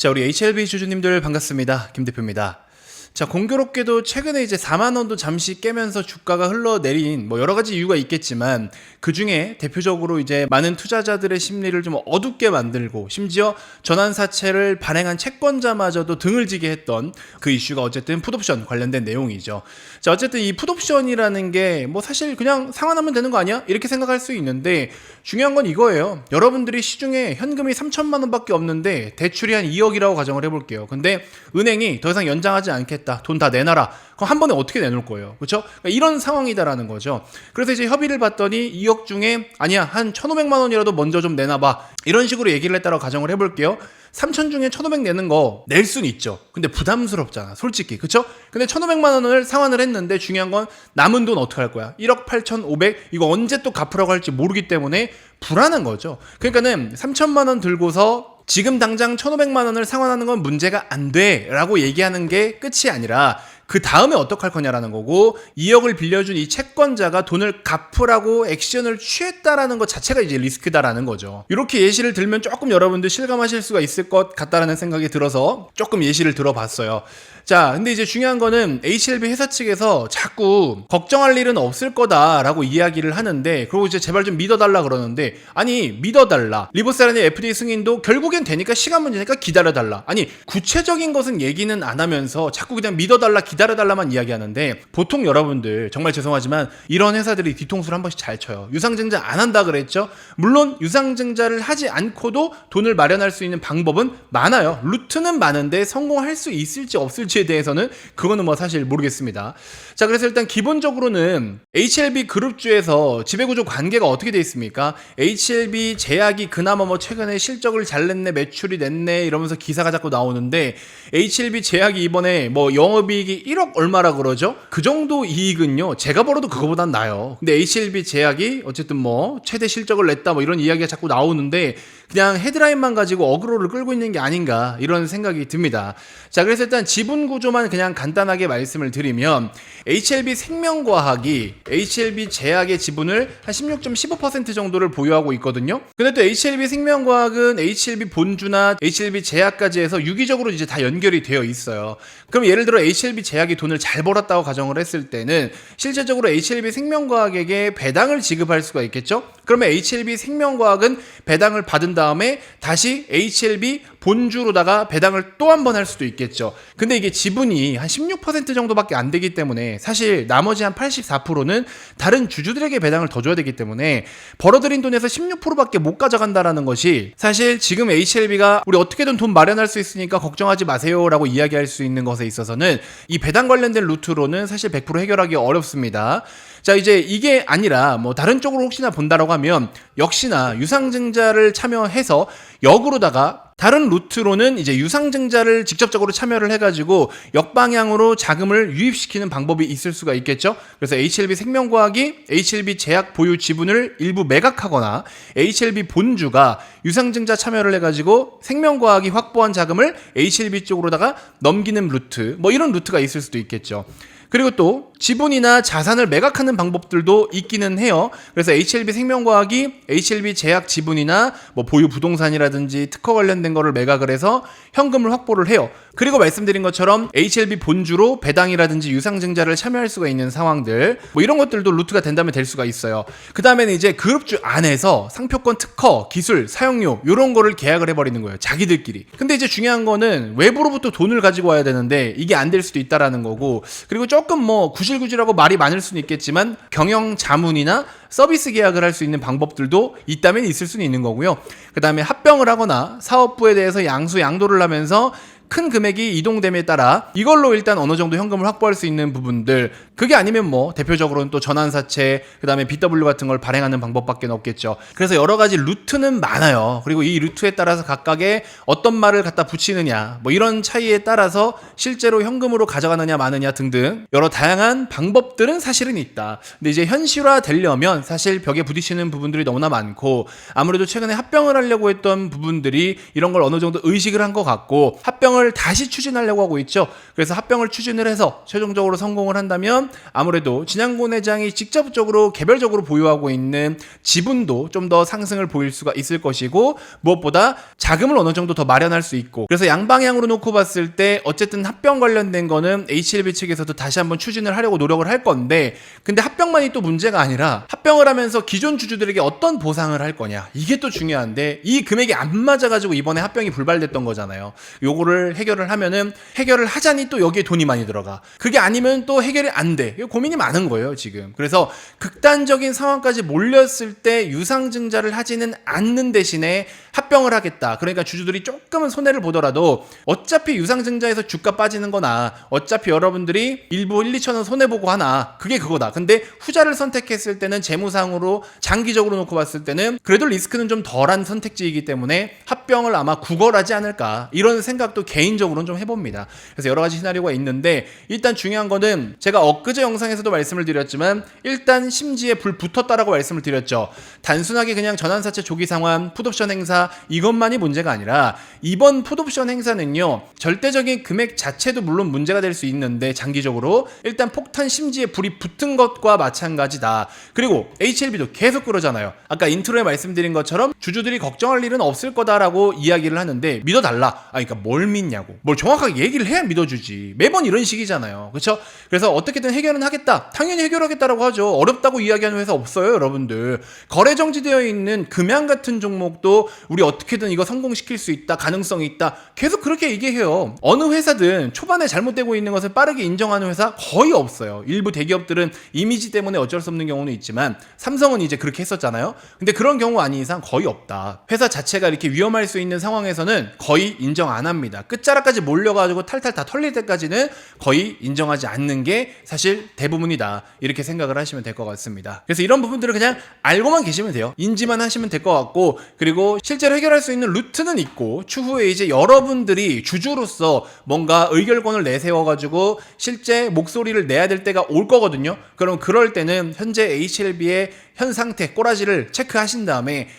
자, 우리 HLB 주주님들 반갑습니다. 김 대표입니다. 자, 공교롭게도 최근에 이제 4만 원도 잠시 깨면서 주가가 흘러내린 여러 가지 이유가 있겠지만 그 중에 대표적으로 이제 많은 투자자들의 심리를 좀 어둡게 만들고 심지어 전환사채를 발행한 채권자마저도 등을 지게 했던 그 이슈가 어쨌든 풋옵션 관련된 내용이죠. 자, 어쨌든 이 풋옵션이라는 게 사실 그냥 상환하면 되는 거 아니야? 이렇게 생각할 수 있는데 중요한 건 이거예요. 여러분들이 시중에 현금이 3천만 원밖에 없는데 대출이 한 2억이라고 가정을 해볼게요. 근데 은행이 더 이상 연장하지 않겠다. 돈 다 내놔라. 그럼 한 번에 어떻게 내놓을 거예요? 그렇죠? 그러니까 이런 상황이다라는 거죠. 그래서 이제 협의를 봤더니 2억 중에 아니야, 한 1,500만 원이라도 먼저 좀 내놔봐. 이런 식으로 얘기를 했다고 가정을 해볼게요. 3천 중에 1,500 내는 거 낼 수는 있죠. 근데 부담스럽잖아, 솔직히. 그쵸? 근데 1,500만 원을 상환을 했는데 중요한 건 남은 돈 어떻게 할 거야? 1억 8,500? 이거 언제 또 갚으라고 할지 모르기 때문에 불안한 거죠. 그러니까는 3천만 원 들고서 지금 당장 1,500만 원을 상환하는 건 문제가 안 돼 라고 얘기하는 게 끝이 아니라 그 다음에 어떡할 거냐라는 거고 2억을 빌려준 이 채권자가 돈을 갚으라고 액션을 취했다라는 것 자체가 이제 리스크다라는 거죠. 이렇게 예시를 들면 조금 여러분들 실감하실 수가 있을 것 같다라는 생각이 들어서 조금 예시를 들어봤어요. 자, 근데 이제 중요한 거는 HLB 회사 측에서 자꾸 걱정할 일은 없을 거다라고 이야기를 하는데, 그리고 이제 제발 좀 믿어달라 그러는데, 아니 믿어달라, 리버세라니 FDA 승인도 결국엔 되니까 시간 문제니까 기다려달라. 아니 구체적인 것은 얘기는 안 하면서 자꾸 그냥 믿어달라 기다려달라만 이야기하는데, 보통 여러분들 정말 죄송하지만 이런 회사들이 뒤통수를 한 번씩 잘 쳐요. 유상증자 안 한다 그랬죠. 물론 유상증자를 하지 않고도 돈을 마련할 수 있는 방법은 많아요. 루트는 많은데 성공할 수 있을지 없을지 에 대해서는 그거는 사실 모르겠습니다. 자, 그래서 일단 기본적으로는 HLB 그룹주에서 지배구조 관계가 어떻게 돼 있습니까? HLB 제약이 그나마 최근에 실적을 잘 냈네, 매출이 냈네 이러면서 기사가 자꾸 나오는데, HLB 제약이 이번에 영업이익이 1억 얼마라 그러죠? 그 정도 이익은요 제가 벌어도 그거보단 나요. 근데 HLB 제약이 어쨌든 최대 실적을 냈다 이런 이야기가 자꾸 나오는데 그냥 헤드라인만 가지고 어그로를 끌고 있는 게 아닌가 이런 생각이 듭니다. 자, 그래서 일단 지분 구조만 그냥 간단하게 말씀을 드리면 HLB 생명과학이 HLB 제약의 지분을 한 16.15% 정도를 보유하고 있거든요. 근데 또 HLB 생명과학은 HLB 본주나 HLB 제약까지 해서 유기적으로 이제 다 연결이 되어 있어요. 그럼 예를 들어 HLB 제약이 돈을 잘 벌었다고 가정을 했을 때는 실제적으로 HLB 생명과학에게 배당을 지급할 수가 있겠죠. 그러면 HLB 생명과학은 배당을 받은 다음에 다시 HLB 본주로다가 배당을 또 한 번 할 수도 있겠죠. 근데 이게 지분이 한 16% 정도밖에 안 되기 때문에 사실 나머지 한 84%는 다른 주주들에게 배당을 더 줘야 되기 때문에 벌어들인 돈에서 16%밖에 못 가져간다라는 것이 사실 지금 HLB가 우리 어떻게든 돈 마련할 수 있으니까 걱정하지 마세요 라고 이야기할 수 있는 것에 있어서는 이 배당 관련된 루트로는 사실 100% 해결하기 어렵습니다. 자, 이제 이게 아니라 다른 쪽으로 혹시나 본다라고 하면 역시나 유상증자를 참여해서 역으로다가 다른 루트로는 이제 유상증자를 직접적으로 참여를 해가지고 역방향으로 자금을 유입시키는 방법이 있을 수가 있겠죠. 그래서 HLB 생명과학이 HLB 제약 보유 지분을 일부 매각하거나 HLB 본주가 유상증자 참여를 해가지고 생명과학이 확보한 자금을 HLB 쪽으로다가 넘기는 루트, 이런 루트가 있을 수도 있겠죠. 그리고 또 지분이나 자산을 매각하는 방법들도 있기는 해요. 그래서 HLB 생명과학이 HLB 제약 지분이나 보유 부동산이라든지 특허 관련된 거를 매각을 해서 현금을 확보를 해요. 그리고 말씀드린 것처럼 HLB 본주로 배당이라든지 유상증자를 참여할 수가 있는 상황들, 이런 것들도 루트가 된다면 될 수가 있어요. 그 다음에는 이제 그룹주 안에서 상표권 특허, 기술, 사용료 이런 거를 계약을 해버리는 거예요, 자기들끼리. 근데 이제 중요한 거는 외부로부터 돈을 가지고 와야 되는데 이게 안 될 수도 있다라는 거고, 그리고 조금 구실구실하고 말이 많을 수는 있겠지만 경영 자문이나 서비스 계약을 할 수 있는 방법들도 있다면 있을 수는 있는 거고요. 그 다음에 합병을 하거나 사업부에 대해서 양도를 하면서 큰 금액이 이동됨에 따라 이걸로 일단 어느 정도 현금을 확보할 수 있는 부분들, 그게 아니면 대표적으로는 또 전환사채, 그 다음에 BW 같은 걸 발행하는 방법밖에 없겠죠. 그래서 여러 가지 루트는 많아요. 그리고 이 루트에 따라서 각각의 어떤 말을 갖다 붙이느냐, 이런 차이에 따라서 실제로 현금으로 가져가느냐 마느냐 등등 여러 다양한 방법들은 사실은 있다. 근데 이제 현실화 되려면 사실 벽에 부딪히는 부분들이 너무나 많고, 아무래도 최근에 합병을 하려고 했던 부분들이 이런 걸 어느 정도 의식을 한 것 같고, 합병을 합병을 다시 추진하려고 하고 있죠. 그래서 합병을 추진을 해서 최종적으로 성공을 한다면 아무래도 진양곤 회장이 직접적으로 개별적으로 보유하고 있는 지분도 좀 더 상승을 보일 수가 있을 것이고, 무엇보다 자금을 어느 정도 더 마련할 수 있고, 그래서 양방향으로 놓고 봤을 때 어쨌든 합병 관련된 거는 HLB 측에서도 다시 한번 추진을 하려고 노력을 할 건데, 근데 합병만이 또 문제가 아니라 합병을 하면서 기존 주주들에게 어떤 보상을 할 거냐, 이게 또 중요한데 이 금액이 안 맞아가지고 이번에 합병이 불발됐던 거잖아요. 요거를 해결을 하면은 해결을 하자니 또 여기에 돈이 많이 들어가. 그게 아니면 또 해결이 안 돼. 고민이 많은 거예요 지금. 그래서 극단적인 상황까지 몰렸을 때 유상증자를 하지는 않는 대신에 합병을 하겠다. 그러니까 주주들이 조금은 손해를 보더라도 어차피 유상증자에서 주가 빠지는 거나 어차피 여러분들이 일부 1, 2천 원 손해보고 하나, 그게 그거다. 근데 후자를 선택했을 때는 재무상으로 장기적으로 놓고 봤을 때는 그래도 리스크는 좀 덜한 선택지이기 때문에 합병을 아마 구걸하지 않을까, 이런 생각도 개인적으로는 좀 해봅니다. 그래서 여러 가지 시나리오가 있는데, 일단 중요한 거는 제가 엊그제 영상에서도 말씀을 드렸지만 일단 심지에 불 붙었다라고 말씀을 드렸죠. 단순하게 그냥 전환사채 조기 상환, 풋옵션 행사 이것만이 문제가 아니라 이번 풋옵션 행사는요, 절대적인 금액 자체도 물론 문제가 될 수 있는데 장기적으로 일단 폭탄 심지에 불이 붙은 것과 마찬가지다. 그리고 HLB도 계속 그러잖아요. 아까 인트로에 말씀드린 것처럼 주주들이 걱정할 일은 없을 거다라고 이야기를 하는데 믿어달라. 그러니까 뭘 믿냐고. 뭘 정확하게 얘기를 해야 믿어주지. 매번 이런 식이잖아요. 그렇죠? 그래서 어떻게든 해결은 하겠다. 당연히 해결하겠다라고 하죠. 어렵다고 이야기하는 회사 없어요, 여러분들. 거래 정지되어 있는 금양 같은 종목도 우리 어떻게든 이거 성공시킬 수 있다, 가능성이 있다, 계속 그렇게 얘기해요. 어느 회사든 초반에 잘못되고 있는 것을 빠르게 인정하는 회사 거의 없어요. 일부 대기업들은 이미지 때문에 어쩔 수 없는 경우는 있지만 삼성은 이제 그렇게 했었잖아요. 근데 그런 경우 아닌 이상 거의 없다. 회사 자체가 이렇게 위험할 수 있는 상황에서는 거의 인정 안 합니다. 끝자락까지 몰려가지고 탈탈 다 털릴 때까지는 거의 인정하지 않는 게 사실 대부분이다, 이렇게 생각을 하시면 될 것 같습니다. 그래서 이런 부분들을 그냥 알고만 계시면 돼요. 인지만 하시면 될 것 같고, 그리고 실제로 해결할 수 있는 루트는 있고, 추후에 이제 여러분들이 주주로서 뭔가 의결권을 내세워가지고 실제 목소리를 내야 될 때가 올 거거든요. 그럼 그럴 때는 현재 HLB의 현 상태, 꼬라지를 체크하신 다음에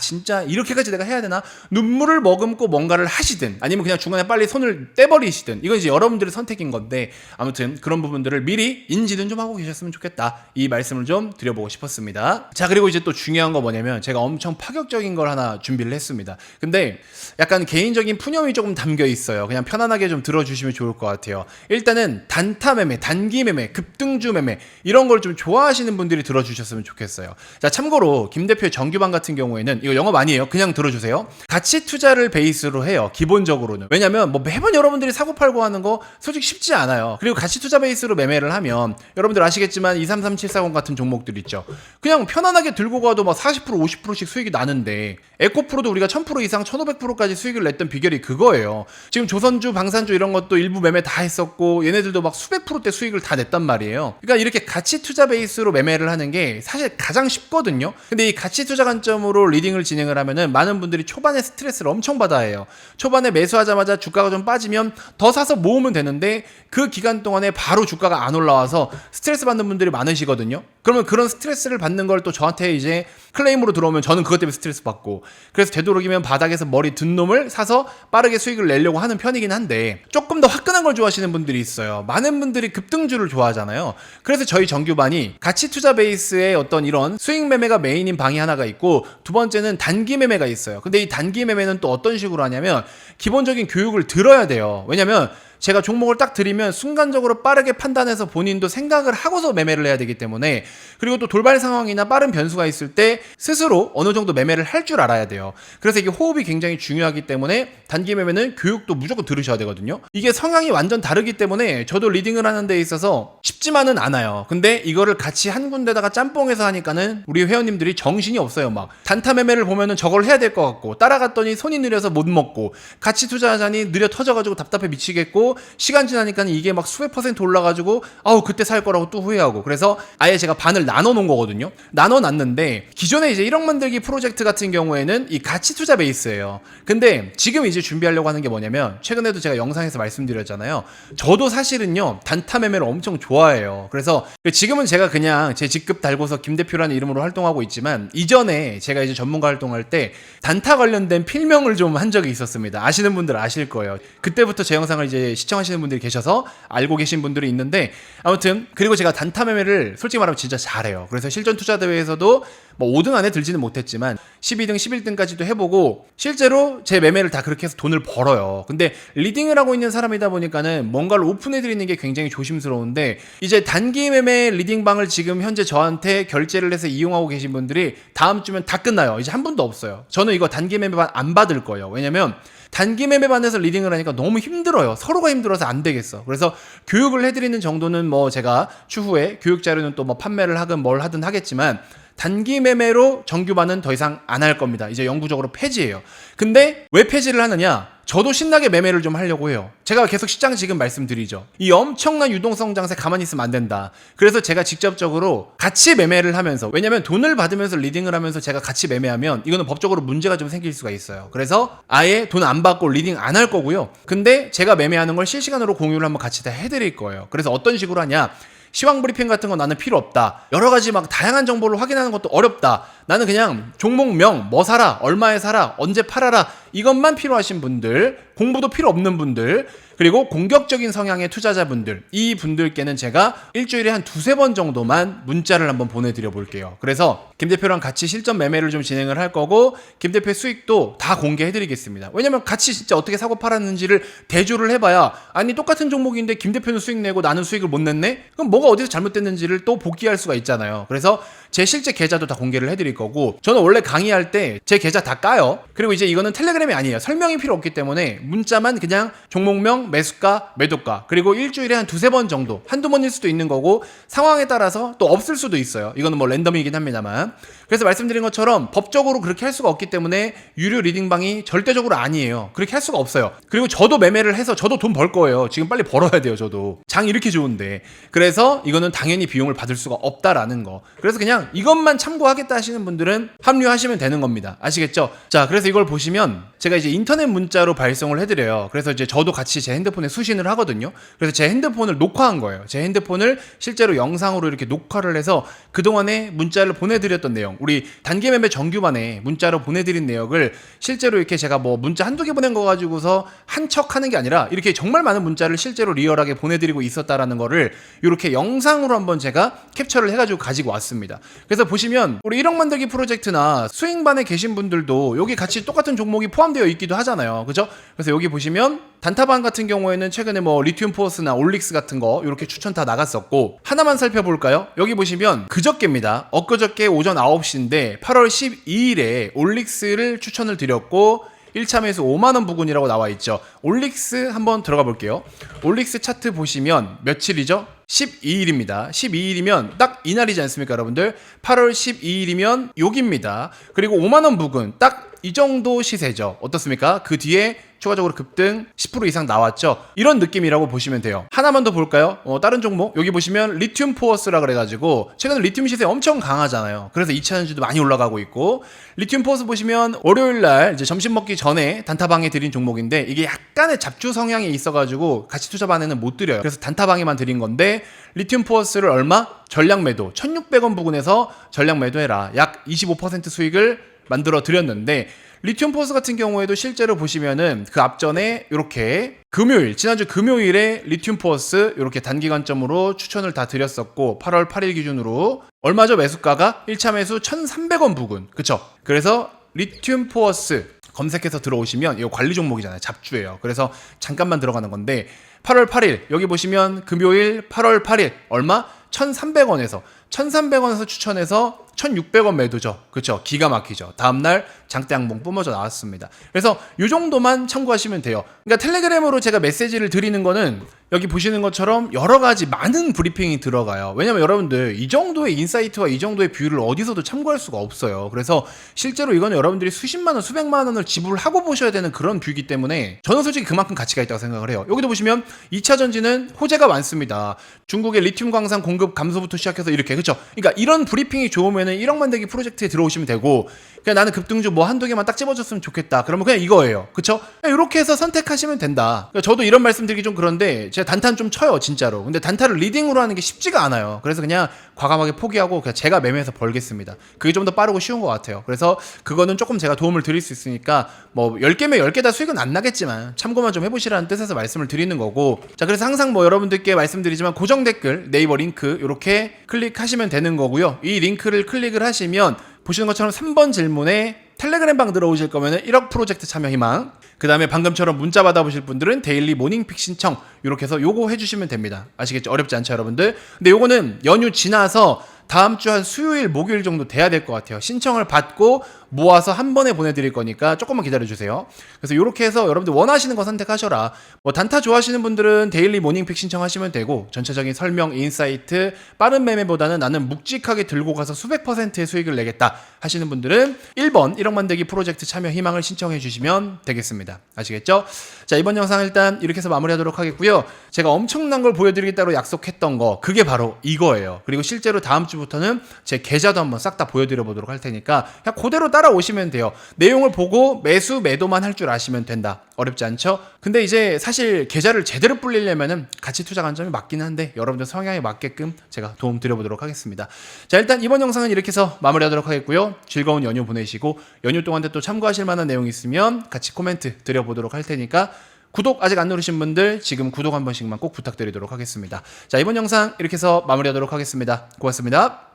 진짜 이렇게까지 내가 해야 되나? 눈물을 머금고 뭔가를 하시든 아니면 그냥 중간에 빨리 손을 떼버리시든, 이건 이제 여러분들의 선택인 건데, 아무튼 그런 부분들을 미리 인지는 좀 하고 계셨으면 좋겠다, 이 말씀을 좀 드려보고 싶었습니다. 자, 그리고 이제 또 중요한 거 뭐냐면 제가 엄청 파격적인 걸 하나 준비를 했습니다. 근데 약간 개인적인 푸념이 조금 담겨 있어요. 그냥 편안하게 좀 들어주시면 좋을 것 같아요. 일단은 단타 매매, 단기 매매, 급등주 매매 이런 걸 좀 좋아하시는 분들이 들어주셨으면 좋겠어요. 자, 참고로 김 대표의 정규반 같은 경우에는 이거 영업 아니에요. 그냥 들어주세요. 가치 투자를 베이스로 해요, 기본적으로는. 왜냐면 뭐 매번 여러분들이 사고팔고 하는 거 솔직히 쉽지 않아요. 그리고 가치 투자 베이스로 매매를 하면 여러분들 아시겠지만 233740 같은 종목들 있죠. 그냥 편안하게 들고 가도 막 40% 50%씩 수익이 나는데, 에코프로도 우리가 1000% 이상 1500%까지 수익을 냈던 비결이 그거예요. 지금 조선주, 방산주 이런 것도 일부 매매 다 했었고 얘네들도 막 수백 프로대 수익을 다 냈단 말이에요. 그러니까 이렇게 가치 투자 베이스로 매매를 하는 게 사실 가장 쉽거든요. 근데 이 가치 투자 관점으로 리딩을 진행을 하면은 많은 분들이 초반에 스트레스를 엄청 받아야 해요. 초반에 매수하자마자 주가가 좀 빠지면 더 사서 모으면 되는데 그 기간 동안에 바로 주가가 안 올라와서 스트레스 받는 분들이 많으시거든요. 그러면 그런 스트레스를 받는 걸 또 저한테 이제 클레임으로 들어오면 저는 그것 때문에 스트레스 받고, 그래서 되도록이면 바닥에서 머리 든 놈을 사서 빠르게 수익을 내려고 하는 편이긴 한데, 조금 더 화끈한 걸 좋아하시는 분들이 있어요. 많은 분들이 급등주를 좋아하잖아요. 그래서 저희 정규반이 가치 투자 베이스의 어떤 이런 수익 매매가 메인인 방이 하나가 있고, 두 번째는 단기 매매가 있어요. 근데 이 단기 매매는 또 어떤 식으로 하냐면 기본적인 교육을 들어야 돼요. 왜냐면 제가 종목을 딱 드리면 순간적으로 빠르게 판단해서 본인도 생각을 하고서 매매를 해야 되기 때문에, 그리고 또 돌발 상황이나 빠른 변수가 있을 때 스스로 어느 정도 매매를 할 줄 알아야 돼요. 그래서 이게 호흡이 굉장히 중요하기 때문에 단기 매매는 교육도 무조건 들으셔야 되거든요. 이게 성향이 완전 다르기 때문에 저도 리딩을 하는 데 있어서 쉽지만은 않아요. 근데 이거를 같이 한 군데다가 짬뽕해서 하니까는 우리 회원님들이 정신이 없어요. 막 단타 매매를 보면은 저걸 해야 될 것 같고, 따라갔더니 손이 느려서 못 먹고, 가치 투자하자니 느려 터져가지고 답답해 미치겠고, 그리고 시간 지나니까 이게 막 수백 퍼센트 올라가지고 아우 그때 살 거라고 또 후회하고. 그래서 아예 제가 반을 나눠 놓은 거거든요. 나눠 놨는데 기존에 이제 1억 만들기 프로젝트 같은 경우에는 이 가치 투자 베이스예요. 근데 지금 이제 준비하려고 하는 게 뭐냐면, 최근에도 제가 영상에서 말씀드렸잖아요. 저도 사실은요 단타 매매를 엄청 좋아해요. 그래서 지금은 제가 그냥 제 직급 달고서 김 대표라는 이름으로 활동하고 있지만, 이전에 제가 이제 전문가 활동할 때 단타 관련된 필명을 좀 한 적이 있었습니다. 아시는 분들 아실 거예요. 그때부터 제 영상을 이제 시청하시는 분들이 계셔서 알고 계신 분들이 있는데, 아무튼 그리고 제가 단타 매매를 솔직히 말하면 진짜 잘해요. 그래서 실전 투자 대회에서도 뭐 5등 안에 들지는 못했지만 12등, 11등까지도 해보고 실제로 제 매매를 다 그렇게 해서 돈을 벌어요. 근데 리딩을 하고 있는 사람이다 보니까는 뭔가를 오픈해드리는 게 굉장히 조심스러운데, 이제 단기 매매 리딩방을 지금 현재 저한테 결제를 해서 이용하고 계신 분들이 다음 주면 다 끝나요. 이제 한 분도 없어요. 저는 이거 단기 매매반 안 받을 거예요. 왜냐면 단기 매매반에서 리딩을 하니까 너무 힘들어요. 서로가 힘들어서 안 되겠어. 그래서 교육을 해드리는 정도는 뭐 제가 추후에 교육 자료는 또 뭐 판매를 하든 뭘 하든 하겠지만, 단기 매매로 정규반은 더 이상 안 할 겁니다. 이제 영구적으로 폐지해요. 근데 왜 폐지를 하느냐? 저도 신나게 매매를 좀 하려고 해요. 제가 계속 시장 지금 말씀드리죠. 이 엄청난 유동성 장세 가만히 있으면 안 된다. 그래서 제가 직접적으로 같이 매매를 하면서, 왜냐면 돈을 받으면서 리딩을 하면서 제가 같이 매매하면 이거는 법적으로 문제가 좀 생길 수가 있어요. 그래서 아예 돈 안 받고 리딩 안 할 거고요. 근데 제가 매매하는 걸 실시간으로 공유를 한번 같이 다 해드릴 거예요. 그래서 어떤 식으로 하냐? 시황 브리핑 같은 거 나는 필요 없다. 여러 가지 막 다양한 정보를 확인하는 것도 어렵다. 나는 그냥 종목명, 뭐 사라, 얼마에 사라, 언제 팔아라, 이것만 필요하신 분들, 공부도 필요 없는 분들, 그리고 공격적인 성향의 투자자분들, 이 분들께는 제가 일주일에 한 두세 번 정도만 문자를 한번 보내드려 볼게요. 그래서 김 대표랑 같이 실전 매매를 좀 진행을 할 거고, 김 대표의 수익도 다 공개해 드리겠습니다. 왜냐면 같이 진짜 어떻게 사고 팔았는지를 대조를 해봐야, 아니 똑같은 종목인데 김 대표는 수익 내고 나는 수익을 못 냈네? 그럼 뭐가 어디서 잘못됐는지를 또 복귀할 수가 있잖아요. 그래서 제 실제 계좌도 다 공개를 해드릴 거고, 저는 원래 강의할 때 제 계좌 다 까요. 그리고 이제 이거는 텔레그램이 아니에요. 설명이 필요 없기 때문에 문자만 그냥 종목명, 매수가, 매도가, 그리고 일주일에 한 두세 번 정도, 한두 번일 수도 있는 거고 상황에 따라서 또 없을 수도 있어요. 이거는 뭐 랜덤이긴 합니다만. 그래서 말씀드린 것처럼 법적으로 그렇게 할 수가 없기 때문에 유료 리딩방이 절대적으로 아니에요. 그렇게 할 수가 없어요. 그리고 저도 매매를 해서 저도 돈 벌 거예요. 지금 빨리 벌어야 돼요. 저도 장 이렇게 좋은데. 그래서 이거는 당연히 비용을 받을 수가 없다라는 거. 그래서 그냥 이것만 참고하겠다 하시는 분들은 합류하시면 되는 겁니다. 아시겠죠? 자, 그래서 이걸 보시면 제가 이제 인터넷 문자로 발송을 해드려요. 그래서 이제 저도 같이 제 핸드폰에 수신을 하거든요. 그래서 제 핸드폰을 녹화한 거예요. 제 핸드폰을 실제로 영상으로 이렇게 녹화를 해서 그동안에 문자를 보내드렸던 내용, 우리 단기 매매 정규반에 문자로 보내드린 내역을 실제로 이렇게 제가 뭐 문자 한두 개 보낸 거 가지고서 한 척 하는 게 아니라 이렇게 정말 많은 문자를 실제로 리얼하게 보내드리고 있었다라는 거를 이렇게 영상으로 한번 제가 캡처를 해가지고 가지고 왔습니다. 그래서 보시면 우리 1억 만들기 프로젝트나 수익반에 계신 분들도 여기 같이 똑같은 종목이 포함되어 있기도 하잖아요. 그죠? 그래서 여기 보시면 단타반 같은 경우에는 최근에 뭐 리튬 포어스나 올릭스 같은 거 이렇게 추천 다 나갔었고, 하나만 살펴볼까요? 여기 보시면 그저께입니다. 엊그저께 오전 9시인데 8월 12일에 올릭스를 추천을 드렸고 1차 매수 5만원 부근이라고 나와 있죠. 올릭스 한번 들어가 볼게요. 올릭스 차트 보시면 며칠이죠? 12일입니다. 12일이면 딱 이날이지 않습니까, 여러분들? 8월 12일이면 여기입니다. 그리고 5만원 부근 딱 이 정도 시세죠. 어떻습니까? 그 뒤에 추가적으로 급등 10% 이상 나왔죠. 이런 느낌이라고 보시면 돼요. 하나만 더 볼까요? 다른 종목 여기 보시면 리튬 포어스라 그래가지고 최근에 리튬 시세 엄청 강하잖아요. 그래서 2차전지도 많이 올라가고 있고, 리튬 포어스 보시면 월요일날 이제 점심 먹기 전에 단타방에 드린 종목인데 이게 약간의 잡주 성향이 있어가지고 같이 투자반에는 못 드려요. 그래서 단타방에만 드린 건데, 리튬 포어스를 얼마? 전량 매도 1,600원 부근에서 전량 매도해라. 약 25% 수익을 만들어 드렸는데, 리튬 포스 같은 경우에도 실제로 보시면은 그 앞전에 이렇게 금요일, 지난주 금요일에 리튬 포스 이렇게 단기관점으로 추천을 다 드렸었고, 8월 8일 기준으로 얼마죠? 매수가가 1차 매수 1,300원 부근. 그쵸? 그래서 리튬 포스 검색해서 들어오시면 이거 관리 종목이잖아요. 잡주예요. 그래서 잠깐만 들어가는 건데, 8월 8일 여기 보시면 금요일 8월 8일 얼마? 1,300원에서 추천해서 1,600원 매도죠. 그렇죠? 기가 막히죠. 다음날 장대 양봉 뿜어져 나왔습니다. 그래서 이 정도만 참고하시면 돼요. 그러니까 텔레그램으로 제가 메시지를 드리는 거는 여기 보시는 것처럼 여러 가지 많은 브리핑이 들어가요. 왜냐면 여러분들 이 정도의 인사이트와 이 정도의 뷰를 어디서도 참고할 수가 없어요. 그래서 실제로 이거는 여러분들이 수십만 원, 수백만 원을 지불을 하고 보셔야 되는 그런 뷰이기 때문에 저는 솔직히 그만큼 가치가 있다고 생각을 해요. 여기도 보시면 2차 전지는 호재가 많습니다. 중국의 리튬 광산 공급 감소부터 시작해서 이렇게, 그렇죠? 그러니까 이런 브리핑이 좋으면은 1억 만들기 프로젝트에 들어오시면 되고, 그냥 나는 급등주 뭐 한두 개만 딱 집어줬으면 좋겠다. 그러면 그냥 이거예요. 그쵸? 이렇게 해서 선택하시면 된다. 그러니까 저도 이런 말씀 드리기 좀 그런데 제가 단타는 좀 쳐요, 진짜로. 근데 단타를 리딩으로 하는 게 쉽지가 않아요. 그래서 그냥 과감하게 포기하고 그냥 제가 매매해서 벌겠습니다. 그게 좀 더 빠르고 쉬운 것 같아요. 그래서 그거는 조금 제가 도움을 드릴 수 있으니까 뭐 10개면 10개 다 수익은 안 나겠지만 참고만 좀 해보시라는 뜻에서 말씀을 드리는 거고, 자, 그래서 항상 뭐 여러분들께 말씀드리지만 고정 댓글 네이버 링크 이렇게 클릭하시면 되는 거고요. 이 링크를 클릭을 하시면 보시는 것처럼 3번 질문에 텔레그램 방 들어오실 거면은 1억 프로젝트 참여 희망, 그 다음에 방금처럼 문자 받아보실 분들은 데일리 모닝픽 신청, 이렇게 해서 요거 해주시면 됩니다. 아시겠죠? 어렵지 않죠, 여러분들? 근데 요거는 연휴 지나서 다음 주 한 수요일, 목요일 정도 돼야 될 것 같아요. 신청을 받고 모아서 한 번에 보내드릴 거니까 조금만 기다려주세요. 그래서 이렇게 해서 여러분들 원하시는 거 선택하셔라. 뭐 단타 좋아하시는 분들은 데일리 모닝픽 신청하시면 되고, 전체적인 설명, 인사이트, 빠른 매매보다는 나는 묵직하게 들고 가서 수백 %의 수익을 내겠다 하시는 분들은 1번 1억 만들기 프로젝트 참여 희망을 신청해 주시면 되겠습니다. 아시겠죠? 자, 이번 영상 일단 이렇게 해서 마무리하도록 하겠고요. 제가 엄청난 걸 보여드리겠다고 약속했던 거, 그게 바로 이거예요. 그리고 실제로 다음 주부터는 제 계좌도 한번 싹 다 보여드려 보도록 할 테니까 그냥 그대로 따라오시면 돼요. 내용을 보고 매수 매도만 할 줄 아시면 된다. 어렵지 않죠? 근데 이제 사실 계좌를 제대로 불리려면은 가치 투자 관점이 맞긴 한데 여러분들 성향에 맞게끔 제가 도움 드려보도록 하겠습니다. 자, 일단 이번 영상은 이렇게 해서 마무리하도록 하겠고요. 즐거운 연휴 보내시고, 연휴 동안에 또 참고하실 만한 내용 있으면 같이 코멘트 드려보도록 할 테니까 구독 아직 안 누르신 분들 지금 구독 한 번씩만 꼭 부탁드리도록 하겠습니다. 자, 이번 영상 이렇게 해서 마무리하도록 하겠습니다. 고맙습니다.